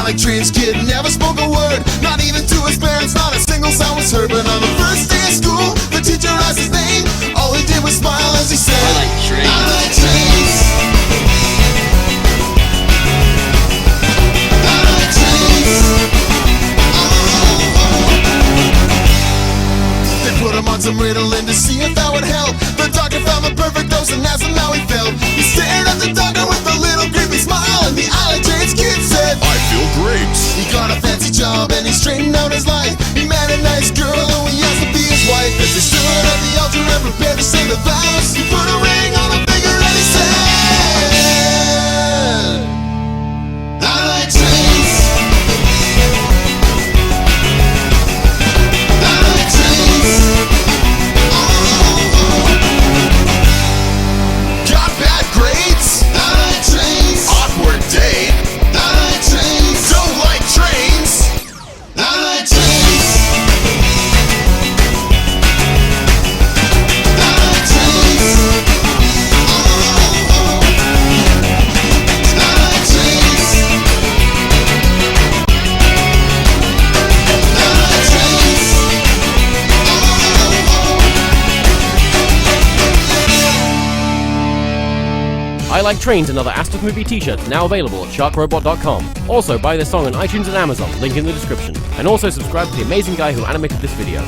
like Trains kid, never spoke a word, not even to his parents, not a single sound was heard. But on the first day of school, the teacher asked his name. All he did was smile as he said, I like trains. I like trains. I like trains. They put him on some Ritalin to see if that would help. The doctor found the perfect dose and asked him how he felt. He stared at the doctor with a little creepy smile, and the I like trains kid said, I feel great. he got a fancy job and he straightened out his life. He met a nice girl who he asked to be his wife. As they stood at the altar and prepared to say the vows, he put a ring on her finger and he said, I like trains. I like trains. Got bad grades. I like trains. Awkward date. I like trains. Don't like trains. I like trains. I like trains. I like trains. I like trains. I Like Trains and other Astor Movie t-shirts now available at sharkrobot.com. Also buy this song on iTunes and Amazon, link in the description. And also subscribe to the amazing guy who animated this video.